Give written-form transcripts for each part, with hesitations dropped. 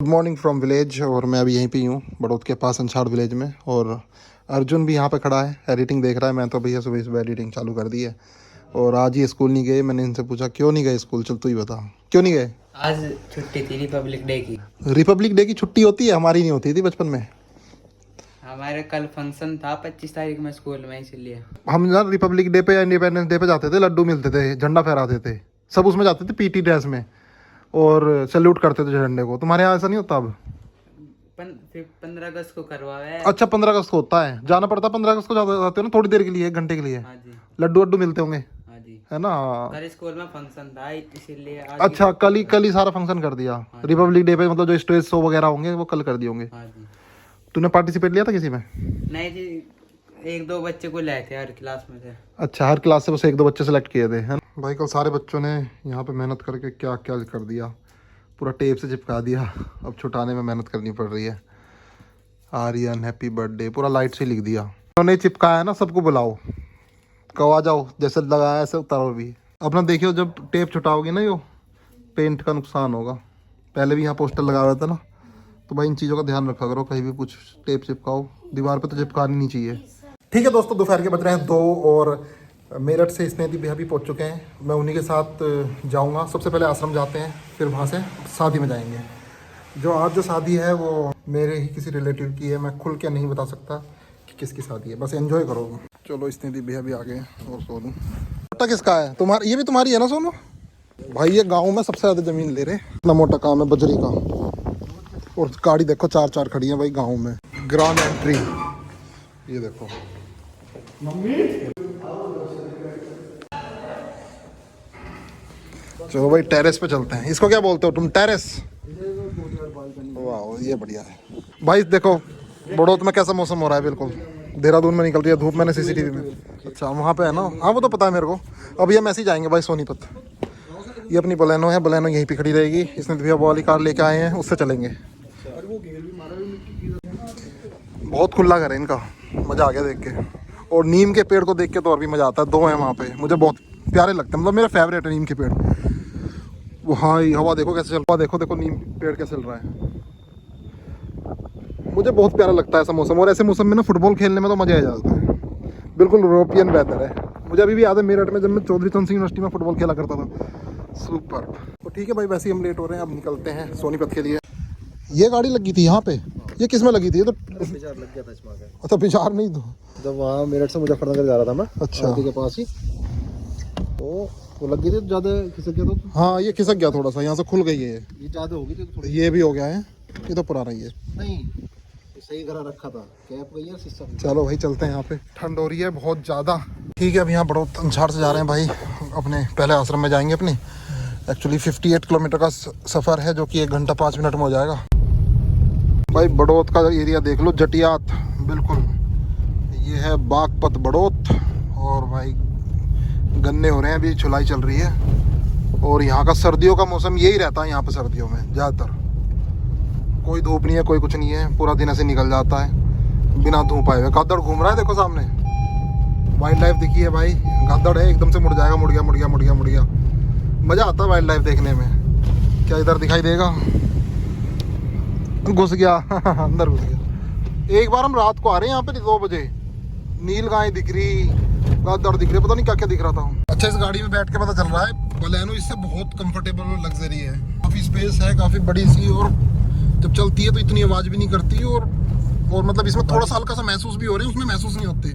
Good morning from village. और मैं अभी यहीं पे ही हूँ, बड़ौद के पास अंछाड़ विलेज में। और अर्जुन भी यहाँ पे खड़ा है, एडिटिंग देख रहा है। मैं तो भैया सुबह सुबह एडिटिंग चालू कर दी है। और आज ये स्कूल नहीं गए। मैंने इनसे पूछा क्यों नहीं गए स्कूल, चल तू ही बता क्यों नहीं गए। आज छुट्टी थी रिपब्लिक डे की। रिपब्लिक डे की छुट्टी होती है, हमारी नहीं होती थी बचपन में। हमारे कल फंक्शन था 25 तारीख में स्कूल में, इसलिए हम ना रिपब्लिक डे पे या इंडिपेंडेंस डे पे जाते थे, लड्डू मिलते थे, झंडा फहराते थे, सब उसमें जाते थे पीटी ड्रेस में और सैल्यूट करते थे झंडे को। तुम्हारे यहाँ ऐसा नहीं होता अब? 15 अगस्त को करवाया है। अच्छा 15 अगस्त को होता है, जाना पड़ता है 15 अगस्त को। जाते हो ना थोड़ी देर के लिए, 1 घंटे के लिए। हाँ जी, लड्डू वड्डू मिलते होंगे, हाँ जी। है ना। कल स्कूल में फंक्शन था इसीलिए आज अच्छा कल ही सारा फंक्शन कर दिया। रिपब्लिक डे पे मतलब जो स्टेज शो वगैरह होंगे वो कल कर दिए होंगे। हाँ जी। तूने पार्टिसिपेट लिया था किसी में? नहीं जी, 1-2 बच्चे को लाए थे हर क्लास में से। अच्छा हर क्लास से बस 1-2 बच्चे सेलेक्ट किए थे, है ना। भाई कल सारे बच्चों ने यहाँ पे मेहनत करके क्या क्या कर दिया, पूरा टेप से चिपका दिया। अब छुटाने में मेहनत करनी पड़ रही है। आर्यन हैप्पी बर्थडे पूरा लाइट से लिख दिया। उन्होंने चिपकाया है ना, सबको बुलाओ, कहो आ जाओ, जैसे लगाया ऐसे उतारो भी। अपना देखियो जब टेप छुटाओगे ना, यो पेंट का नुकसान होगा। पहले भी यहाँ पोस्टर लगा हुआ था ना, तो भाई इन चीज़ों का ध्यान रखा करो। कहीं भी कुछ टेप चिपकाओ, दीवार पे तो चिपकानी नहीं चाहिए। ठीक है दोस्तों, दोपहर के बज रहे हैं 2 और मेरठ से स्नेहदी भैया भी पहुँच चुके हैं। मैं उन्हीं के साथ जाऊँगा। सबसे पहले आश्रम जाते हैं, फिर वहाँ से शादी में जाएंगे। जो आज जो शादी है वो मेरे ही किसी रिलेटिव की है। मैं खुल के नहीं बता सकता कि किसकी शादी है, बस एंजॉय करो। चलो स्नेहदी भैया भी आ गए। और सोनू मोटा किसका है? तुम्हारा? ये भी तुम्हारी है ना सोनू? भाई ये गाँव में सबसे ज़्यादा ज़मीन ले रहे। इतना मोटा काम है बजरी का। और गाड़ी देखो 4-4 खड़ी है भाई गाँव में। ग्रांड एंट्री ये देखो। चलो भाई टेरेस पे चलते हैं। इसको क्या बोलते हो तुम? टेरेस? वाह ये बढ़िया है भाई। देखो बड़ौत में कैसा मौसम हो रहा है, बिल्कुल देहरादून में निकल रही है धूप। मैंने सीसीटीवी में। अच्छा वहाँ पे है ना, हाँ वो तो पता है मेरे को। अब ये हम ऐसे ही जाएंगे भाई सोनीपत। ये अपनी बलेनो है, बलेनो यहीं पे खड़ी रहेगी। इसने भैया वो वाली कार लेके आए हैं, उससे चलेंगे। बहुत खुला घर है इनका, मज़ा आ गया देख के। और नीम के पेड़ को देख के तो और भी मज़ा आता है। 2 हैं वहाँ पे, मुझे बहुत प्यारे लगते हैं, मतलब मेरा फेवरेट है नीम के पेड़। वो हाँ हवा देखो कैसे चल रहा है, देखो देखो नीम पेड़ कैसे चल रहा है। मुझे बहुत प्यारा लगता है ऐसा मौसम। और ऐसे मौसम में ना फुटबॉल खेलने में तो मज़ा आ जाता है। बिल्कुल यूरोपियन वेदर है। मुझे अभी भी याद है मेरठ में जब मैं चौधरी चरण सिंह यूनिवर्सिटी में फुटबॉल खेला करता था। सुपर। तो ठीक है भाई, वैसे ही हम लेट हो रहे हैं, अब निकलते हैं सोनीपत के लिए। ये गाड़ी लगी थी यहाँ पे, ये किस में लगी थी? ये तो बिचार लग गया था इसमें। अच्छा बिचार नहीं तो जब वहाँ मेरठ से मुजफ्फरनगर जा रहा था मैं, अच्छा के पास ही, तो वो लग गई थी ज़्यादा खिसक गया। तो हाँ ये खिसक गया थोड़ा सा, यहाँ से खुल गई है। ये ज़्यादा हो गई थी थोड़ी। ये भी हो गया है, ये तो पुराना ही है। नहीं सही करा रखा था, कैप गई है सिस्टम। चलो भाई चलते हैं। यहाँ पे ठंड हो रही है बहुत ज़्यादा। ठीक है अब यहाँ बड़ौत अंछाड़ से जा रहे हैं भाई, अपने पहले आश्रम में जाएंगे अपनी। एक्चुअली 58 किलोमीटर का सफ़र है, जो कि 1 घंटा 5 मिनट में हो जाएगा। भाई बड़ौत का एरिया देख लो, जटियात बिल्कुल। ये है बागपत बड़ौत। और भाई गन्ने हो रहे हैं, अभी छुलाई चल रही है। और यहाँ का सर्दियों का मौसम यही रहता है यहाँ पे, सर्दियों में ज़्यादातर कोई धूप नहीं है, कोई कुछ नहीं है, पूरा दिन ऐसे निकल जाता है बिना धूप आए हुए। गद्दड़ घूम रहा है देखो सामने, वाइल्ड लाइफ दिखी है भाई। गद्दड़ है, एकदम से मुड़ जाएगा, मुड़ गया मुड़ गया मुड़ गया मुड़ गया। मज़ा आता है वाइल्ड लाइफ देखने में। क्या इधर दिखाई देगा? घुस गया अंदर घुस गया। एक बार हम रात को आ रहे हैं यहाँ पे 2 बजे, नील गाय दिख रही, गद्दड़ दिख रही, पता नहीं क्या क्या दिख रहा था। अच्छा इस गाड़ी में बैठ के पता चल रहा है बलेनो इससे बहुत कंफर्टेबल और लग्जरी है। काफ़ी स्पेस है, काफ़ी बड़ी सी। और जब चलती है तो इतनी आवाज़ भी नहीं करती। और मतलब इसमें थोड़ा सा हल्का सा महसूस भी हो रहे हैं, उसमें महसूस नहीं होते।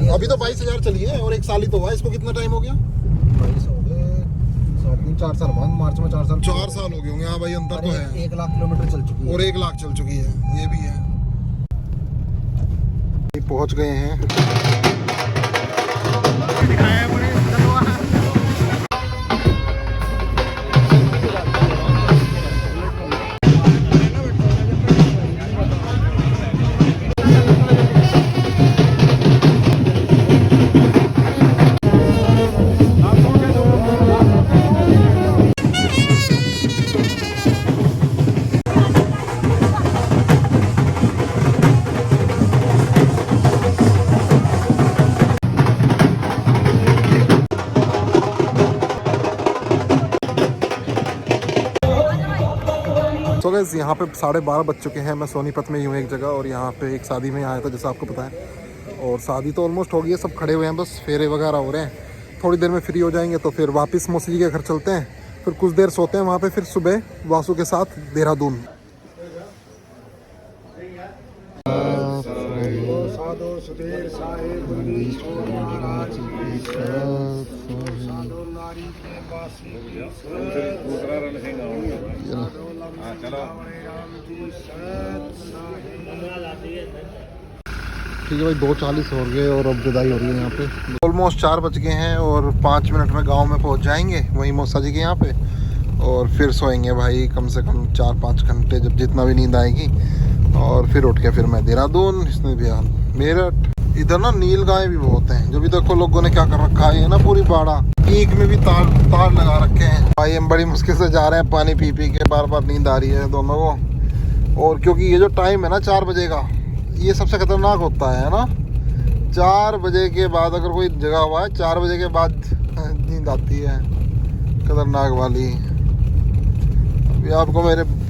अभी तो 22,000 चली है और 1 साल ही तो हुआ। इसको कितना टाइम हो गया? 22 हो गए, 4 साल बाद, मार्च में 4 साल। 4 साल हो गए होंगे। हाँ भाई अंतर तो है। 1 लाख किलोमीटर चल चुकी है। और 1 लाख चल चुकी है, ये भी है। पहुंच गए हैं। गाइस यहाँ पे 12:30 बज चुके हैं। मैं सोनीपत में ही हूँ एक जगह, और यहाँ पे एक शादी में आया था जैसा आपको पता है। और शादी तो ऑलमोस्ट हो गई है, सब खड़े हुए हैं, बस फेरे वगैरह हो रहे हैं। थोड़ी देर में फ्री हो जाएंगे तो फिर वापस मौसी जी के घर चलते हैं, फिर कुछ देर सोते हैं वहाँ पे, फिर सुबह वासु के साथ देहरादून। ठीक है भाई, 2:40 हो गए और अब विदाई हो रही है यहाँ पे। ऑलमोस्ट 4 बज गए हैं और 5 मिनट में गांव में पहुँच जाएंगे, वहीं मौसा जी के यहाँ पे। और फिर सोएंगे भाई कम से कम 4-5 घंटे, जब जितना भी नींद आएगी। और फिर उठ के फिर मैं देहरादून, इसमें भी मेरठ। इधर ना नील गाय भी बहुत हैं, जो भी देखो लोगों ने क्या कर रखा है ना, पूरी बाड़ा ईख में भी तार लगा रखे हैं भाई। हम बड़ी मुश्किल से जा रहे हैं, पानी पी पी के बार बार नींद आ रही है दोनों को। और क्योंकि ये जो टाइम है ना 4 बजे का, ये सबसे खतरनाक होता है ना। 4 बजे के बाद अगर कोई जगह हुआ है, 4 बजे के बाद नींद आती है खतरनाक वाली। अभी आपको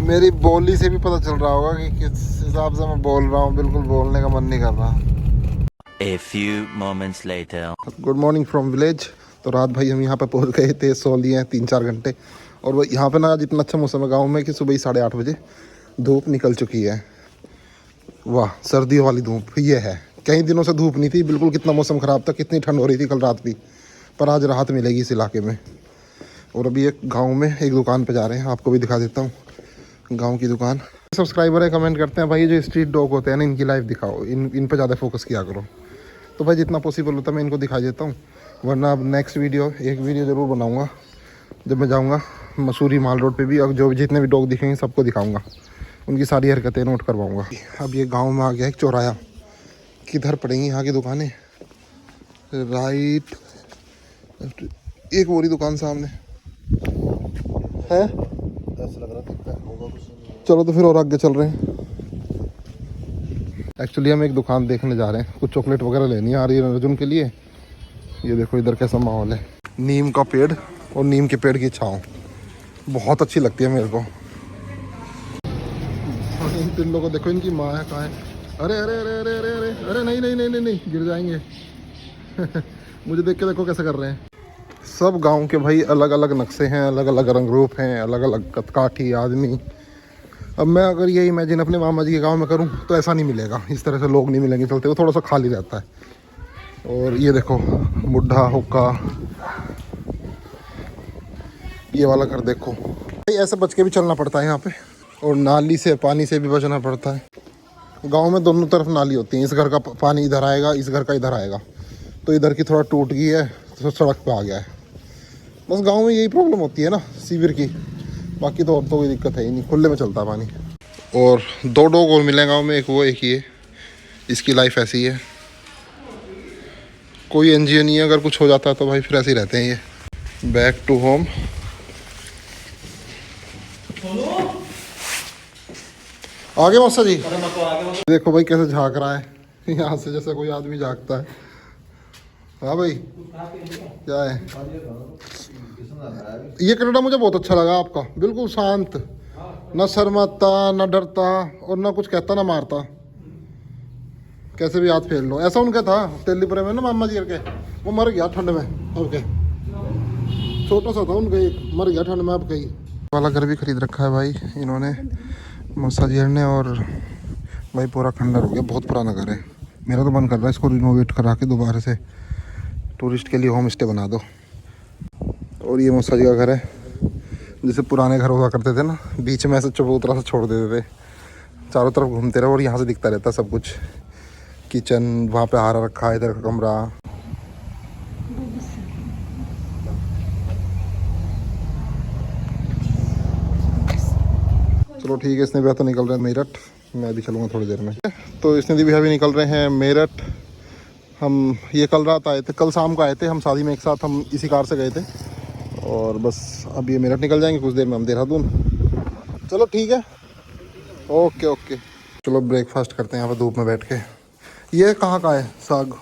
मेरी बोली से भी पता चल रहा होगा कि किस हिसाब से मैं बोल रहा हूँ। बिल्कुल बोलने का मन नहीं कर रहा। A few moments later. Good morning from village. तो रात भाई हम यहाँ पे पहुँच गए थे, सो लिए हैं 3-4 घंटे। और वो यहाँ पे ना आज इतना अच्छा मौसम है गाँव में कि सुबह ही 8:30 बजे धूप निकल चुकी है। वाह, सर्दियों वाली धूप ये है। कई दिनों से धूप नहीं थी बिल्कुल। कितना मौसम ख़राब था, कितनी ठंड हो रही थी कल रात भी, पर आज राहत मिलेगी इस इलाके में। और अभी एक गांव में एक दुकान पे जा रहे हैं, आपको भी दिखा देता हूँ गांव की दुकान। सब्सक्राइबर है, कमेंट करते हैं भाई जो स्ट्रीट डॉग होते हैं ना, इनकी लाइफ दिखाओ, इन पे ज़्यादा फोकस किया करो। तो भाई जितना पॉसिबल होता है मैं इनको दिखा देता हूँ, वरना अब नेक्स्ट एक वीडियो ज़रूर बनाऊँगा जब मैं जाऊँगा मसूरी माल रोड पर भी। और जो जितने भी डॉग दिखेंगे सबको दिखाऊँगा, उनकी सारी हरकतें नोट करवाऊँगा। अब ये गाँव में आ गया एक चौराया। किधर पड़ेंगी यहाँ की दुकानें? राइट, एक बोरी दुकान सामने है। ऐसा लग रहा होगा कुछ। चलो तो फिर और आगे चल रहे हैं। एक्चुअली हम एक दुकान देखने जा रहे हैं, कुछ चॉकलेट वगैरह लेनी आ रही है अर्जुन के लिए। ये देखो इधर कैसा माहौल है। नीम का पेड़ और नीम के पेड़ की छाँव बहुत अच्छी लगती है मेरे को। इन पिल्लों को देखो, इनकी माँ है कहाँ है। अरे अरे अरे अरे अरे अरे अरे नहीं नहीं नहीं नहीं नहीं, गिर जाएंगे। मुझे देख के देखो कैसे कर रहे हैं। सब गांव के भाई अलग अलग नक्शे हैं, अलग अलग रंग रूप हैं, अलग अलग कदकाठी आदमी। अब मैं अगर ये इमेजिन अपने मामा जी के गांव में करूं तो ऐसा नहीं मिलेगा, इस तरह से लोग नहीं मिलेंगे चलते, वो थोड़ा सा खाली रहता है। और ये देखो बुढ़ा हुक्का, ये वाला घर देखो भाई, ऐसे बच के भी चलना पड़ता है यहाँ पे। और नाली से पानी से भी बचना पड़ता है। गांव में दोनों तरफ नाली होती है, इस घर का पानी इधर आएगा, इस घर का इधर आएगा। तो इधर की थोड़ा टूट गई है तो सड़क पे आ गया है। बस गांव में यही प्रॉब्लम होती है ना सीवर की, बाकी तो और तो कोई दिक्कत है ही नहीं, खुले में चलता है पानी। और 2 डॉग और मिले गाँव में, एक वो एक ये। इसकी लाइफ ऐसी है, कोई एनजीओ नहीं है, अगर कुछ हो जाता है तो भाई फिर ऐसे ही रहते हैं ये। Back to home. आगे मौसा जी देखो भाई कैसे झाँक रहा है यहाँ से, जैसे कोई आदमी झाँकता है। हाँ भाई क्या है ये कनाडा? मुझे बहुत अच्छा लगा आपका, बिल्कुल शांत, ना शर्माता ना डरता और ना कुछ कहता ना मारता। कैसे भी हाथ फेर लो, ऐसा उनका था तेलीपुरे में ना मामा जी करके, वो मर गया ठंड में। ओके, छोटा सा था उनका, एक मर गया ठंड में। अब कहीं वाला घर भी खरीद रखा है भाई इन्होंने, मौसा जी ने। और भाई पूरा खंडर हो गया, बहुत पुराना घर है। मेरा तो मन कर रहा है इसको रिनोवेट करा के दोबारा से टूरिस्ट के लिए होम स्टे बना दो। और ये मौसा जी का घर है, जैसे पुराने घर हुआ करते थे ना, बीच में ऐसे चबूतरा से छोड़ देते थे, चारों तरफ घूमते रहो और यहाँ से दिखता रहता सब कुछ। किचन वहाँ पे हारा रखा है, इधर का कमरा। चलो ठीक है, इसने भी तो निकल रहे हैं मेरठ, मैं भी चलूँगा थोड़ी देर में। तो इसने भी अभी निकल रहे हैं मेरठ। हम ये कल रात आए थे, कल शाम को आए थे हम शादी में एक साथ, हम इसी कार से गए थे। और बस अब ये मेरठ निकल जाएंगे, कुछ देर में हम देहरादून। चलो ठीक है, ओके ओके। चलो ब्रेकफास्ट करते हैं यहाँ पर धूप में बैठ के। ये कहाँ का है साग?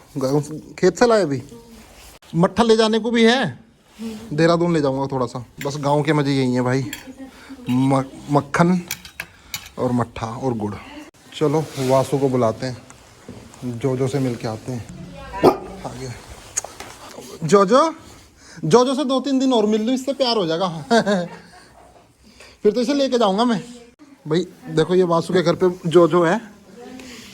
खेत से लाए अभी? मट्ठा ले जाने को भी है, देहरादून ले जाऊँगा थोड़ा सा। बस गाँव के मज़े यही हैं भाई, मक्खन और मट्ठा और गुड़। चलो वासु को बुलाते हैं, जोजो से मिल के आते हैं। आगे जोजो से 2-3 दिन और मिल लूँ, इससे प्यार हो जाएगा। फिर तो इसे लेके जाऊंगा मैं। भाई देखो ये वासु के घर पे जोजो है,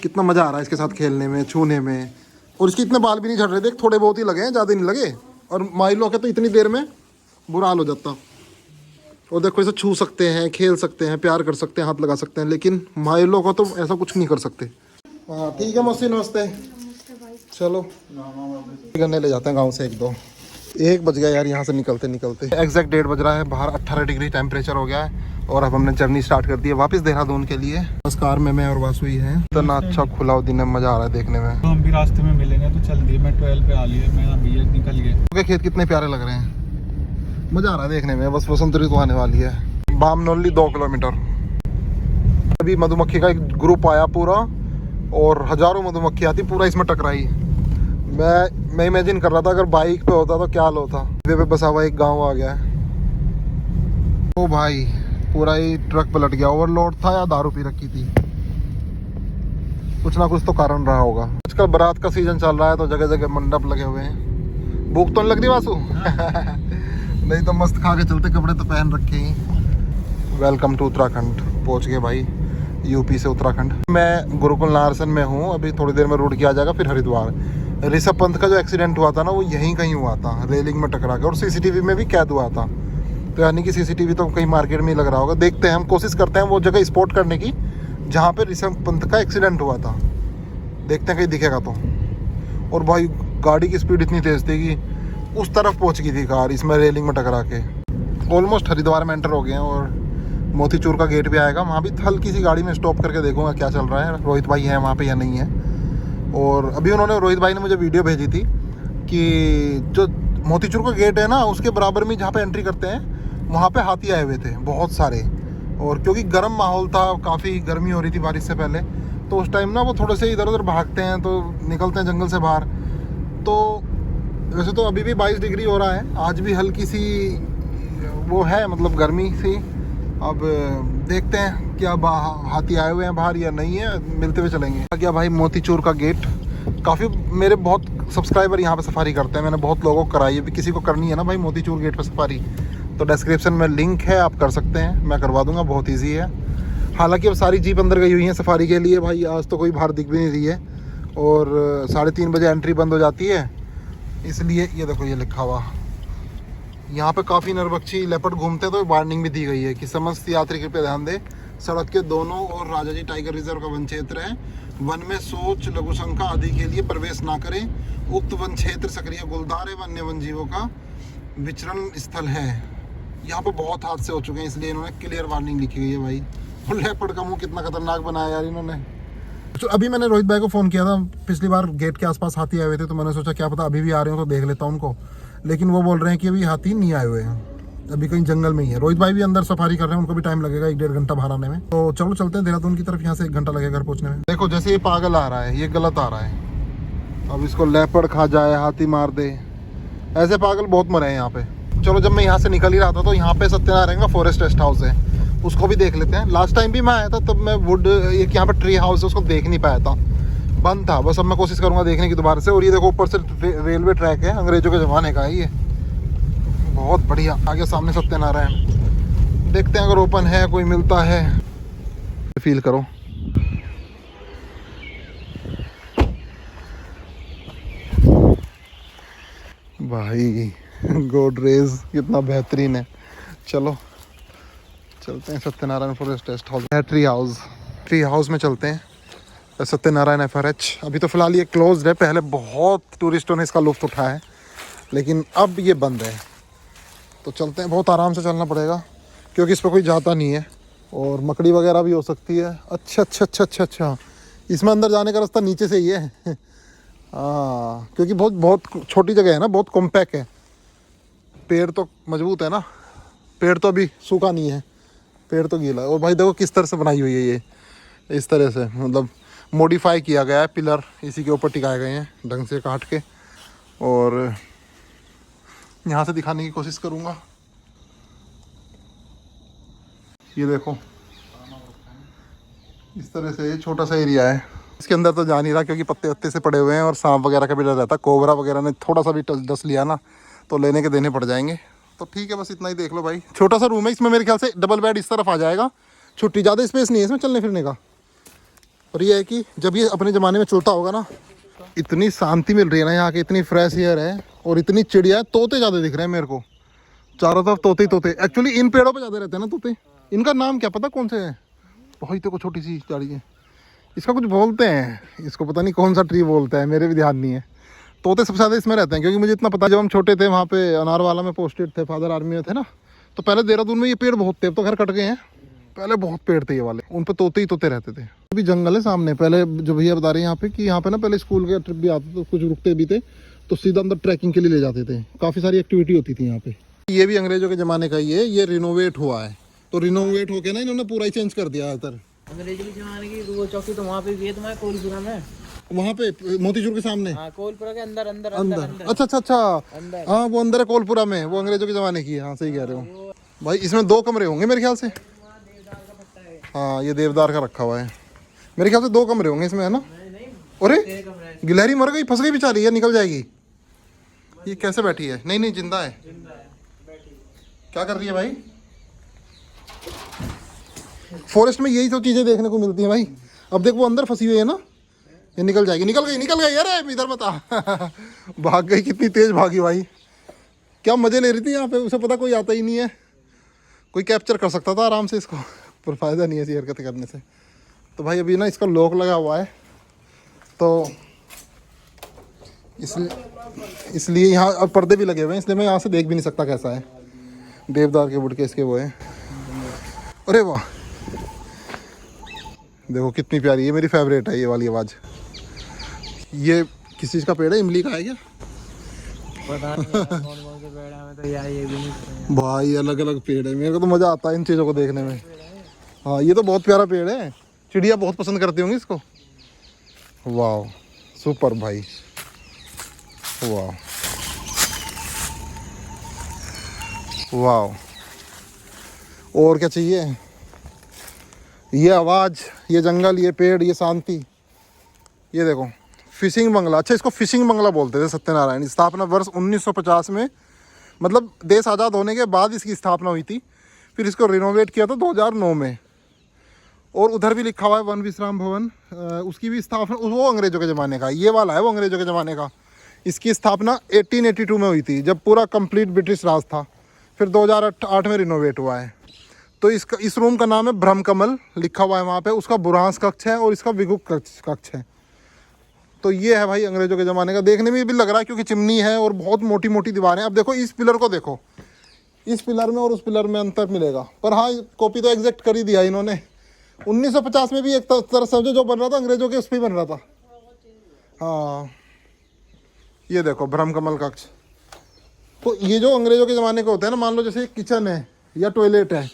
कितना मज़ा आ रहा है इसके साथ खेलने में, छूने में। और इसके इतने बाल भी नहीं झड़ रहे, देख थोड़े बहुत ही लगे हैं, ज़्यादा नहीं लगे। और माइलो के तो इतनी देर में बुरा हाल हो जाता। और देखो इसे छू सकते हैं, खेल सकते हैं, प्यार कर सकते हैं, हाथ लगा सकते हैं, लेकिन माइलो को तो ऐसा कुछ नहीं कर सकते। हाँ ठीक है मौसी, नमस्ते। चलो करने ले जाते हैं गांव से 1 बज गया यार यहाँ से निकलते निकलते। एग्जैक्ट 1:30 बज रहा है, बाहर 18 डिग्री टेम्परेचर हो गया है। और अब हमने जर्नी स्टार्ट कर दी है वापस देहरादून के लिए। बस कार में मैं और वासु ही हैं। इतना अच्छा खुला दिन है, मजा आ रहा है देखने में। तो हम भी रास्ते में मिलेंगे तो चल दिए, मैं 12 पे आ लिया, मैं अभी निकल गया। खेत कितने प्यारे लग रहे हैं, मजा आ रहा है देखने में। बस वसंत ऋतु आने वाली है। बामनोली 2 किलोमीटर। अभी मधुमक्खी का एक ग्रुप आया पूरा, और हजारों मधुमक्खी आती, पूरा इसमें टकराई। मैं इमेजिन कर रहा था अगर बाइक पे होता तो क्या हाल होता। हाईवे पे बसा हुआ एक गांव आ गया है। ओ भाई पूरा ही ट्रक पलट गया, ओवरलोड था या दारू पी रखी थी, कुछ ना कुछ तो कारण रहा होगा। आजकल बारात का सीजन चल रहा है तो जगह जगह मंडप लगे हुए हैं। भूख तो नहीं लग रही वासु? नहीं तो मस्त खा के चलते, कपड़े तो पहन रखे ही। Welcome to Uttarakhand. पहुंच गए भाई यूपी से उत्तराखंड। मैं गुरुकुल नारसन में हूँ, अभी थोड़ी देर में रूट किया जाएगा, फिर हरिद्वार। ऋषभ पंत का जो एक्सीडेंट हुआ था ना, वो यहीं कहीं हुआ था, रेलिंग में टकरा के, और सीसीटीवी में भी कैद हुआ था। तो यानी कि सीसीटीवी तो कहीं मार्केट में ही लग रहा होगा। देखते हैं, हम कोशिश करते हैं वो जगह स्पॉट करने की जहाँ पे ऋषभ पंत का एक्सीडेंट हुआ था। देखते हैं कहीं दिखेगा तो। और भाई गाड़ी की स्पीड इतनी तेज़ थी कि उस तरफ पहुँच गई थी कार, इसमें रेलिंग में टकरा के। ऑलमोस्ट हरिद्वार में एंटर हो गए हैं और मोतीचूर का गेट भी आएगा, वहाँ भी हल्की सी गाड़ी में स्टॉप करके देखूंगा क्या चल रहा है, रोहित भाई हैं वहाँ पे या नहीं है। और अभी रोहित भाई ने मुझे वीडियो भेजी थी कि जो मोतीचूर का गेट है ना, उसके बराबर में जहाँ पे एंट्री करते हैं वहाँ पे हाथी आए हुए थे बहुत सारे। और क्योंकि गर्म माहौल था, काफ़ी गर्मी हो रही थी बारिश से पहले, तो उस टाइम ना वो थोड़े से इधर उधर भागते हैं, तो निकलते हैं जंगल से बाहर। तो वैसे तो अभी भी 22 डिग्री हो रहा है, आज भी हल्की सी वो है, मतलब गर्मी सी। अब देखते हैं क्या हाथी आए हुए हैं बाहर या नहीं है, मिलते हुए चलेंगे। क्या भाई मोतीचूर का गेट, काफ़ी मेरे बहुत सब्सक्राइबर यहाँ पे सफारी करते हैं, मैंने बहुत लोगों को कराई है। भी किसी को करनी है ना भाई मोतीचूर गेट पे सफारी, तो डिस्क्रिप्शन में लिंक है, आप कर सकते हैं, मैं करवा दूंगा, बहुत ईजी है। हालांकि अब सारी जीप अंदर गई हुई हैं सफारी के लिए भाई, आज तो कोई बाहर दिख भी नहीं रही है। और 3:30 बजे एंट्री बंद हो जाती है, इसलिए ये देखो ये लिखा हुआ। यहाँ पे काफ़ी नरबक्षी लेपर्ड घूमते हैं, तो वार्निंग भी दी गई है कि समस्त यात्री कृपया ध्यान दें, सड़क के दोनों और राजाजी टाइगर रिजर्व का वन क्षेत्र है। वन में सोच, लघुशंका आदि के लिए प्रवेश ना करें। उक्त वन क्षेत्र सक्रिय गुलदार एवं अन्य वन जीवों का विचरण स्थल है। यहाँ पे बहुत हादसे हो चुके हैं, इसलिए इन्होंने क्लियर वार्निंग लिखी गई है भाई। और लेपर्ड का मुँह कितना खतरनाक बनाया यार इन्होंने। तो अभी मैंने रोहित भाई को फ़ोन किया था, पिछली बार गेट के आसपास हाथी आए हुए थे, तो मैंने सोचा क्या पता अभी भी आ रहे हो तो देख लेता हूँ उनको, लेकिन वो बोल रहे हैं कि अभी हाथी नहीं आए हुए हैं, अभी कहीं जंगल में ही है। रोहित भाई भी अंदर सफारी कर रहे हैं, उनको भी टाइम लगेगा 1-1.5 घंटा बाहर आने में। तो चलो चलते हैं देहरादून की तरफ, यहाँ से 1 घंटा लगेगा घर पहुँचने में। देखो जैसे ये पागल आ रहा है, ये गलत आ रहा है। अब इसको लेपर्ड खा जाए, हाथी मार दे, ऐसे पागल बहुत मरे हैं यहाँ पे। चलो जब मैं यहाँ से निकल ही रहा था तो यहाँ पे सत्यनारायण का फॉरेस्ट रेस्ट हाउस है, उसको भी देख लेते हैं। लास्ट टाइम भी मैं आया था, तब मैं वुड एक यहाँ पे ट्री हाउस है, उसको देख नहीं पाया था, बंद था। बस अब मैं कोशिश करूँगा देखने की दोबारा से। और ये देखो ऊपर से रेलवे ट्रैक है, अंग्रेजों के ज़माने का है ये, बहुत बढ़िया। आगे सामने सत्यनारायण, देखते हैं अगर ओपन है, कोई मिलता है। फील करो भाई, गोडरेज कितना बेहतरीन है। चलो चलते हैं सत्यनारायण फॉरेस्ट रेस्ट हाउस है, ट्री हाउस में चलते हैं। सत्यनारायण FRH अभी तो फ़िलहाल ये क्लोज्ड है, पहले बहुत टूरिस्टों ने इसका लुत्फ़ उठाया है, लेकिन अब ये बंद है। तो चलते हैं, बहुत आराम से चलना पड़ेगा क्योंकि इस पर कोई जाता नहीं है, और मकड़ी वगैरह भी हो सकती है। अच्छा, इसमें अंदर जाने का रास्ता नीचे से ही है। हाँ, क्योंकि बहुत छोटी जगह है ना, बहुत कॉम्पैक्ट है। पेड़ तो मजबूत है ना, पेड़ तो अभी सूखा नहीं है, पेड़ तो गीला है। और भाई देखो किस तरह से बनाई हुई है ये, इस तरह से मतलब मॉडिफाई किया गया है, पिलर इसी के ऊपर टिकाए गए हैं ढंग से काट के। और यहाँ से दिखाने की कोशिश करूँगा, ये देखो इस तरह से छोटा सा एरिया है, इसके अंदर तो जा नहीं रहा क्योंकि पत्ते वत्ते से पड़े हुए हैं और सांप वगैरह का भी डर रहता है। कोबरा वगैरह ने थोड़ा सा भी डस लिया ना तो लेने के देने पड़ जाएंगे। तो ठीक है, बस इतना ही देख लो भाई। छोटा सा रूम है, इसमें मेरे ख्याल से डबल बेड इस तरफ आ जाएगा, छुट्टी ज़्यादा स्पेस नहीं है इसमें चलने फिरने का। और ये है कि जब ये अपने ज़माने में चलता होगा ना, इतनी शांति मिल रही है ना यहाँ की, इतनी फ्रेश एयर है और इतनी चिड़िया है। तोते ज़्यादा दिख रहे हैं मेरे को, चारों तरफ तोते ही तोते। एक्चुअली इन पेड़ों पे ज़्यादा रहते हैं ना तोते। इनका नाम क्या पता कौन से है? बहुत को छोटी सी झाड़ी है, इसका कुछ बोलते हैं, इसको पता नहीं कौन सा ट्री बोलता है, मेरे भी ध्यान नहीं है। तोते सबसे ज़्यादा इसमें रहते हैं क्योंकि मुझे इतना पता, जब हम छोटे थे वहाँ पे अनारवाला में पोस्टेड थे, फादर आर्मी में थे ना, तो पहले देहरादून में ये पेड़ बहुत थे, अब तो घर कट गए हैं। पहले बहुत पेड़ थे ये वाले, उन पर तोते ही तोते रहते थे। अभी जंगल है सामने। पहले जो भैया बता रहे हैं यहाँ पे कि यहाँ पे ना पहले स्कूल के ट्रिप भी आते थे, कुछ रुकते भी थे तो सीधा अंदर ट्रैकिंग के लिए ले जाते थे। काफ़ी सारी एक्टिविटी होती थी यहाँ पे। ये भी अंग्रेजों के ज़माने का ही है, ये रिनोवेट हुआ है। तो रिनोवेट होके ना इन्होंने पूरा ही चेंज कर दिया इधर। अंग्रेजों के जमाने की वो चौकी तो वहाँ पे भी है तुम्हारे कोलपुरा में, वहाँ पे मोतीचूर के सामने। हाँ कोलपुरा के अंदर अंदर अंदर। अच्छा। हाँ वो अंदर है कोलपुरा में, वो अंग्रेजों के ज़माने की है। हाँ सही कह रहे हो भाई। इसमें 2 कमरे होंगे मेरे ख्याल से। हाँ ये देवदार का रखा हुआ है, मेरे ख्याल से 2 कमरे होंगे इसमें, है ना? अरे गिलहरी मर गई, फंस गई बेचारी, है निकल जाएगी। ये कैसे बैठी है? नहीं जिंदा है। क्या कर रही है भाई? फॉरेस्ट में यही तो चीज़ें देखने को मिलती हैं भाई। अब देख वो अंदर फंसी हुई है ना, ये निकल जाएगी। निकल गई। अरे इधर बता भाग गई, कितनी तेज भागी भाई। क्या मज़े ले रही थी यहाँ पे, उसे पता कोई आता ही नहीं है। कोई कैप्चर कर सकता था आराम से इसको, पर फ़ायदा नहीं है ऐसी हरकतें करने से। तो भाई अभी ना इसका लॉक लगा हुआ है, तो इसलिए यहाँ अब पर्दे भी लगे हुए हैं, इसलिए मैं यहाँ से देख भी नहीं सकता कैसा है। देवदार के वुड के इसके वो है। अरे वाह देखो कितनी प्यारी है, मेरी फेवरेट है ये वाली आवाज़। ये किस चीज़ का पेड़ है? इमली का है क्या? पता नहीं कौन से पेड़ है, तो यार ये भी नहीं भाई अलग अलग पेड़ है, मेरे को तो मज़ा आता है इन चीज़ों को देखने में। हाँ ये तो बहुत प्यारा पेड़ है, चिड़िया बहुत पसंद करती होंगी इसको। वाह सुपर भाई, वाह वाह। और क्या चाहिए? ये आवाज़, ये जंगल, ये पेड़, ये शांति। ये देखो फिशिंग बंगला। अच्छा इसको फिशिंग बंगला बोलते थे सत्यनारायण। स्थापना वर्ष 1950 में, मतलब देश आज़ाद होने के बाद इसकी स्थापना हुई थी। फिर इसको रिनोवेट किया था 2009 में। और उधर भी लिखा हुआ है वन विश्राम भवन, उसकी भी स्थापना वो अंग्रेज़ों के ज़माने का। ये वाला है वो अंग्रेज़ों के ज़माने का। इसकी स्थापना 1882 में हुई थी, जब पूरा कंप्लीट ब्रिटिश राज था। फिर 2008 में रिनोवेट हुआ है। तो इस रूम का नाम है ब्रह्म कमल, लिखा हुआ है वहाँ पे। उसका बुरांस कक्ष है और इसका विगुक कक्ष है। तो ये है भाई अंग्रेज़ों के ज़माने का। देखने में भी लग रहा है क्योंकि चिमनी है और बहुत मोटी मोटी दीवारें। अब देखो इस पिलर को देखो, इस पिलर में और उस पिलर में अंतर मिलेगा। पर हाँ कॉपी तो एग्जैक्ट कर ही दिया इन्होंने। 1950 में भी एक तरह समझो जो बन रहा था अंग्रेज़ों के, उस पर ही बन रहा था। हाँ ये देखो ब्रह्म कमल कक्ष। तो ये जो अंग्रेज़ों के ज़माने का होता है ना, मान लो जैसे किचन है या टॉयलेट है,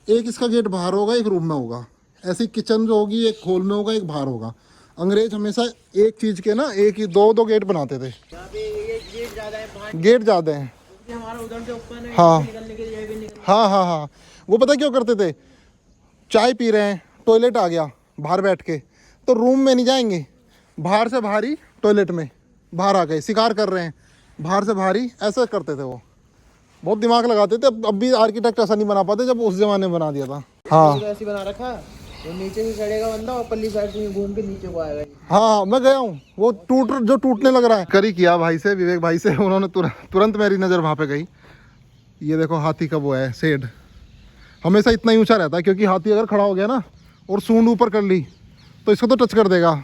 एक इसका गेट बाहर होगा, एक रूम में होगा। ऐसी किचन जो होगी एक हॉल में होगा, एक बाहर होगा। अंग्रेज हमेशा एक चीज़ के ना एक ही दो गेट बनाते थे। गेट ज़्यादा है। हाँ वो पता क्यों करते थे? चाय पी रहे हैं, टॉयलेट आ गया बाहर बैठ के, तो रूम में नहीं जाएंगे, बाहर से बाहर ही टॉयलेट में बाहर आ गए। शिकार कर रहे हैं, बाहर से बाहर ही, ऐसा करते थे वो। बहुत दिमाग लगाते थे। अब भी आर्किटेक्ट ऐसा नहीं बना पाते जब उस जमाने में बना दिया था। हाँ ऐसी बना रखा, तो नीचे से चढ़ेगा बंदा और पल्ली साइड से घूम के नीचे को आएगा। हाँ मैं गया हूँ, वो जो टूटने लग रहा है। करी किया भाई से, विवेक भाई से, उन्होंने तुरंत मेरी नज़र वहाँ पे गई। ये देखो हाथी का वो है शेड, हमेशा इतना ही ऊंचा रहता है क्योंकि हाथी अगर खड़ा हो गया ना और सूंड ऊपर कर ली तो इसको तो टच कर देगा,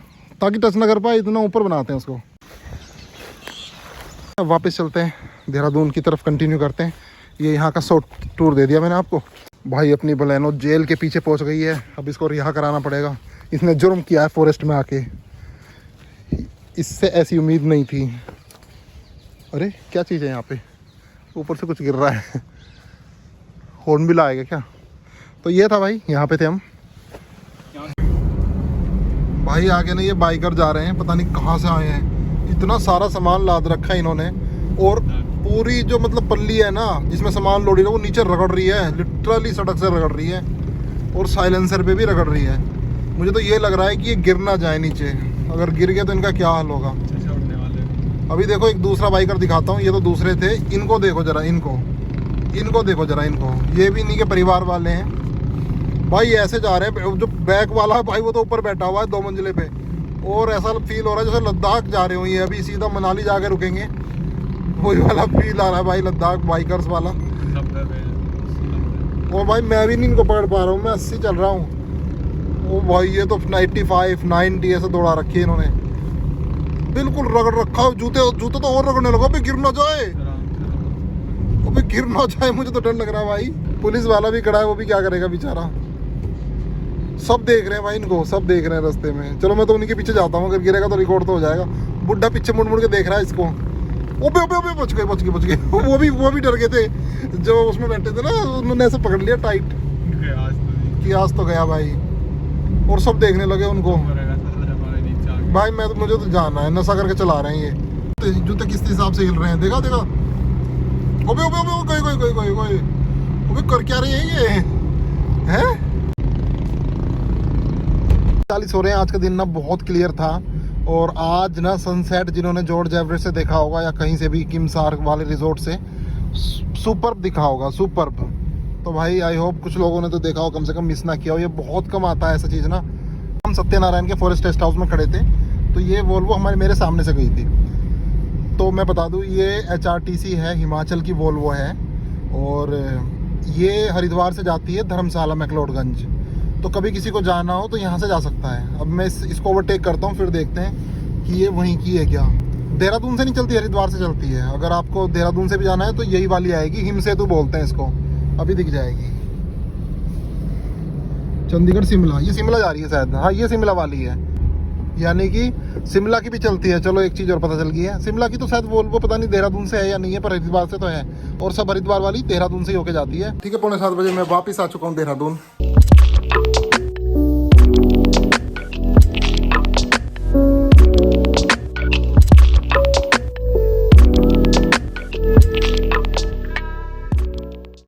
ताकि टच ना कर पाए इतना ऊपर बनाते हैं उसको। अब वापस चलते हैं देहरादून की तरफ, कंटिन्यू करते हैं। ये यहाँ का शॉर्ट टूर दे दिया मैंने आपको। भाई अपनी बलेनो जेल के पीछे पहुँच गई है, अब इसको रिहा कराना पड़ेगा। इसने जुर्म किया है फॉरेस्ट में आके, इससे ऐसी उम्मीद नहीं थी। अरे क्या चीज़ है यहाँ पे? ऊपर से कुछ गिर रहा है। हॉर्न भी लाएगा क्या? तो ये था भाई, यहाँ पे थे हम। भाई आगे ना ये बाइकर जा रहे हैं, पता नहीं कहाँ से आए हैं। इतना सारा सामान लाद रखा है इन्होंने, और पूरी जो मतलब पल्ली है ना जिसमें सामान लोडी है वो नीचे रगड़ रही है, लिटरली सड़क से रगड़ रही है, और साइलेंसर पे भी रगड़ रही है। मुझे तो ये लग रहा है कि ये गिर ना जाए नीचे, अगर गिर गया तो इनका क्या हाल होगा। अच्छे उड़ने वाले। अभी देखो एक दूसरा बाइकर दिखाता हूँ, ये तो दूसरे थे, इनको देखो जरा, इनको देखो जरा, इनको, ये भी इन्हीं के परिवार वाले हैं भाई। ऐसे जा रहे हैं, जो बैक वाला है भाई वो तो ऊपर बैठा हुआ है 2 मंजिले पे, और ऐसा फील हो रहा है जैसे लद्दाख जा रहे हो। ये अभी सीधा मनाली जाके रुकेंगे, वही वाला फील आ रहा है भाई, लद्दाख बाइकर्स वाला। 90 पे 80 और भाई मैं भी नहीं इनको पकड़ पा रहा हूँ, मैं 80 चल रहा हूँ। ओ भाई ये तो 95 90 ऐसे दौड़ा रखी है इन्होंने, बिल्कुल रगड़ रखा। जूते तो और रगड़ने लगा, अभी गिर ना जाए, अभी गिर ना जाए, मुझे तो डर लग रहा है भाई। पुलिस वाला भी खड़ा है, वो भी क्या करेगा बेचारा। सब देख रहे हैं भाई इनको, सब देख रहे हैं रास्ते में। चलो मैं तो उन्हीं के पीछे जाता हूँ, अगर गिरेगा तो रिकॉर्ड तो हो जाएगा। बुढ़ा पीछे मुड़ मुड़ के देख रहा है इसको। ओबे ओबे ओबे, बच गए वो भी डर गए थे जो उसमें बैठे थे ना, उन्होंने ऐसे पकड़ लिया टाइट कि आज तो गया भाई। और सब देखने लगे उनको। भाई मैं तो, मुझे तो जाना है, नशा करके चला रहे हैं ये। जूते किस हिसाब से हिल रहे हैं, देखा। ओबे ओबे ओबे, कोई ओबे कर क्या रही है ये, हैं? 40 हो रहे हैं। आज का दिन ना बहुत क्लियर था, और आज ना सनसेट जिन्होंने जॉर्ज एवरेस्ट से देखा होगा या कहीं से भी किमसार वाले रिजॉर्ट से, सुपर्ब दिखा होगा, सुपर्ब। तो भाई आई होप कुछ लोगों ने तो देखा हो, कम से कम मिस ना किया हो। ये बहुत कम आता है ऐसा चीज़ ना। हम सत्यनारायण के फॉरेस्ट रेस्ट हाउस में खड़े थे, तो ये वोल्वो मेरे सामने से गई थी। तो मैं बता दूं, ये HRTC है, हिमाचल की वोल्वो है, और ये हरिद्वार से जाती है धर्मशाला मैक्लोडगंज। तो कभी किसी को जाना हो तो यहाँ से जा सकता है। अब मैं इसको ओवरटेक करता हूँ, फिर देखते हैं कि ये वहीं की है क्या। देहरादून से नहीं चलती, हरिद्वार से चलती है। अगर आपको देहरादून से भी जाना है तो यही वाली आएगी, हिम सेतु बोलते हैं इसको, अभी दिख जाएगी। चंडीगढ़ शिमला, ये शिमला जा रही है शायद, हाँ ये शिमला वाली है, यानी कि शिमला की भी चलती है। चलो एक चीज़ और पता चल गई है, शिमला की तो शायद वो पता नहीं देहरादून से है या नहीं है, पर हरिद्वार से तो है। और सब हरिद्वार वाली देहरादून से ही होके जाती है। ठीक है, 6:45 बजे मैं वापस आ चुका हूँ देहरादून।